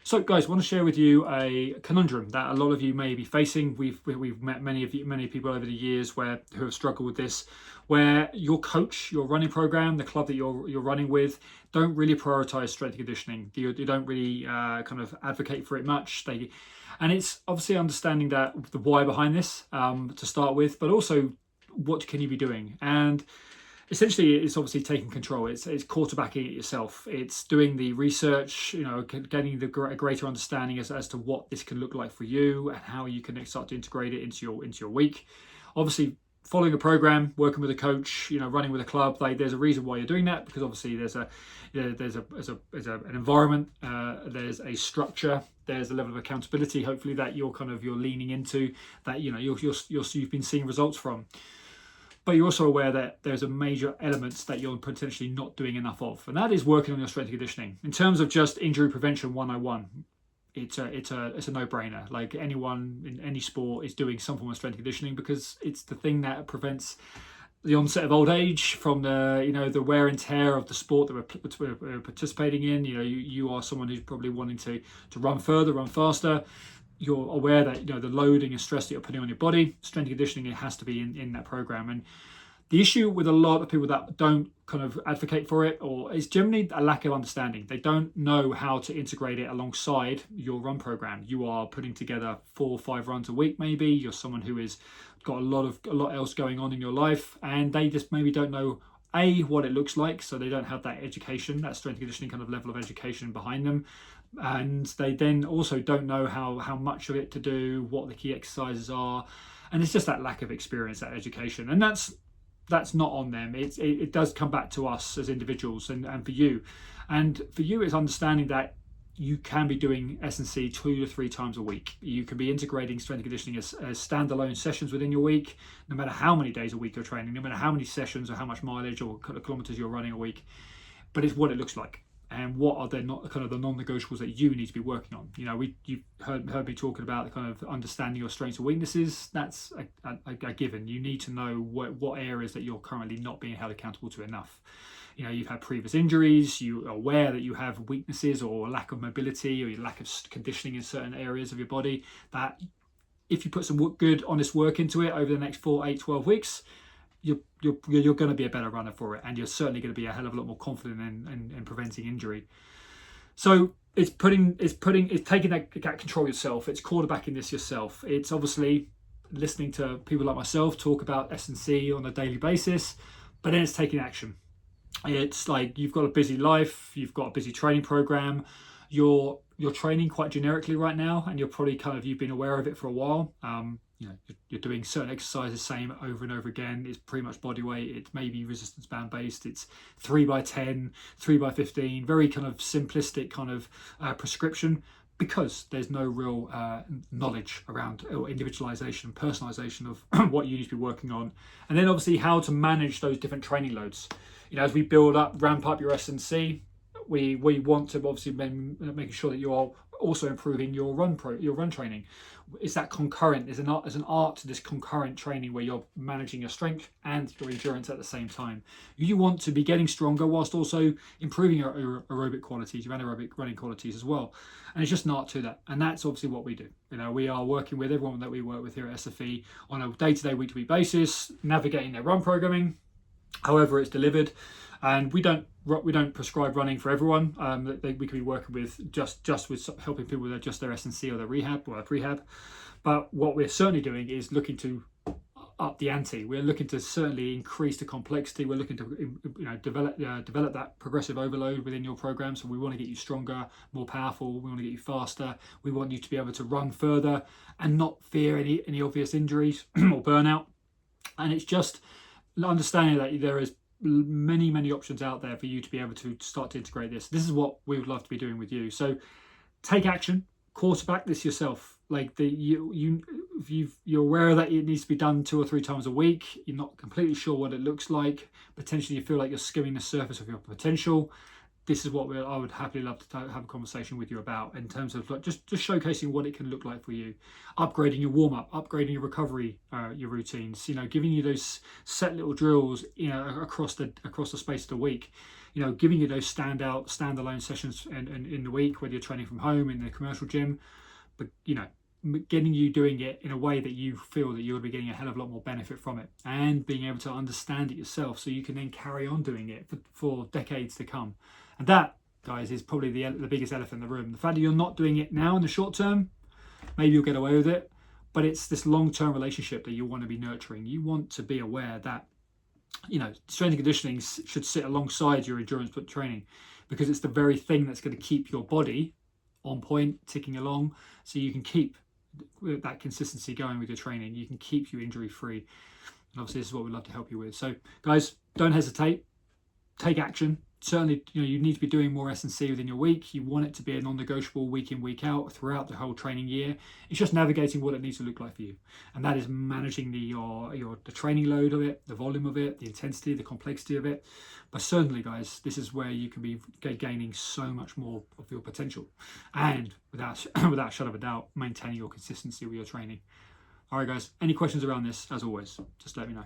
So, guys, I want to share with you a conundrum that a lot of you may be facing. We've met many people over the years who have struggled with this, where your coach, your running program, the club that you're running with, don't really prioritize strength and conditioning. You don't really kind of advocate for it much. And it's obviously understanding that the why behind this to start with, but also what can you be doing. And essentially, it's obviously taking control. It's quarterbacking it yourself. It's doing the research, getting the greater understanding as to what this can look like for you and how you can start to integrate it into your week. Obviously, following a program, working with a coach, running with a club. There's a reason why you're doing that, because obviously there's an environment, there's a structure, there's a level of accountability. Hopefully that you're leaning into, that you've been seeing results from. But you're also aware that there's a major elements that you're potentially not doing enough of, and that is working on your strength and conditioning. In terms of just injury prevention 101, it's a no-brainer. Like, anyone in any sport is doing some form of strength and conditioning, because it's the thing that prevents the onset of old age from the wear and tear of the sport that we're participating in. You are someone who's probably wanting to run further, run faster. You're aware that the loading and stress that you're putting on your body, strength and conditioning, it has to be in that program. And the issue with a lot of people that don't kind of advocate for it, or is generally a lack of understanding. They don't know how to integrate it alongside your run program. You are putting together 4 or 5 runs a week, maybe. You're someone who has got a lot else going on in your life, and they just maybe don't know what it looks like. So they don't have that education, that strength and conditioning kind of level of education behind them. And they then also don't know how much of it to do, what the key exercises are, and it's just that lack of experience, that education. And that's not on them. It does come back to us as individuals, and for you it's understanding that you can be doing S&C 2 to 3 times a week. You can be integrating strength and conditioning as standalone sessions within your week, no matter how many days a week you're training, no matter how many sessions or how much mileage or kilometers you're running a week. But it's what it looks like, and what are the non-negotiables that you need to be working on. You've heard me talking about the kind of understanding your strengths and weaknesses. That's a given. You need to know what areas that you're currently not being held accountable to enough. You've had previous injuries, you're aware that you have weaknesses or lack of mobility or lack of conditioning in certain areas of your body, that if you put some good, honest work into it over the next 4, 8, 12 weeks, you're going to be a better runner for it, and you're certainly going to be a hell of a lot more confident in preventing injury. So it's taking that control yourself. It's quarterbacking this yourself. It's obviously listening to people like myself talk about S&C on a daily basis, but then it's taking action. It's like, you've got a busy life, you've got a busy training program, you're training quite generically right now, and you're probably you've been aware of it for a while. You're doing certain exercises same over and over again. It's pretty much body weight. It's maybe resistance band based. It's 3x10, 3x15, very kind of simplistic kind of prescription, because there's no real knowledge around, or individualization, personalization of what you need to be working on. And then obviously how to manage those different training loads. As we ramp up your S&C, we want to obviously making sure that you are also improving your run training. Is that concurrent? There's an art to this concurrent training where you're managing your strength and your endurance at the same time. You want to be getting stronger whilst also improving your aerobic qualities, your anaerobic running qualities as well. And it's just an art to that. And that's obviously what we do. We are working with everyone that we work with here at SFE on a day-to-day, week-to-week basis, navigating their run programming, however it's delivered. And we don't prescribe running for everyone. We could be working with just with helping people with just their S&C or their rehab or their prehab. But what we're certainly doing is looking to up the ante. We're looking to certainly increase the complexity. We're looking to develop that progressive overload within your program. So we want to get you stronger, more powerful. We want to get you faster. We want you to be able to run further and not fear any obvious injuries or burnout. And it's just understanding that there is many options out there for you to be able to start to integrate this. This is what we would love to be doing with you. So take action, quarterback this yourself. Like you're aware that it needs to be done 2 or 3 times a week. You're not completely sure what it looks like. Potentially you feel like you're skimming the surface of your potential. This is what I would happily love to have a conversation with you about, in terms of just showcasing what it can look like for you. Upgrading your warm-up, upgrading your recovery, your routines, giving you those set little drills, across the space of the week. giving you those standalone sessions in the week, whether you're training from home in the commercial gym, but getting you doing it in a way that you feel that you'll be getting a hell of a lot more benefit from it, and being able to understand it yourself, so you can then carry on doing it for decades to come. And that, guys, is probably the biggest elephant in the room. The fact that you're not doing it now in the short term, maybe you'll get away with it, but it's this long-term relationship that you want to be nurturing. You want to be aware that strength and conditioning should sit alongside your endurance training, because it's the very thing that's going to keep your body on point, ticking along, so you can keep that consistency going with your training. You can keep you injury free, and obviously this is what we'd love to help you with. So guys, don't hesitate, take action. Certainly, you need to be doing more S&C within your week. You want it to be a non-negotiable week in, week out throughout the whole training year. It's just navigating what it needs to look like for you, and that is managing the training load of it, the volume of it, the intensity, the complexity of it. But certainly, guys, this is where you can be gaining so much more of your potential, and without a shadow of a doubt, maintaining your consistency with your training. All right, guys, any questions around this, as always, just let me know.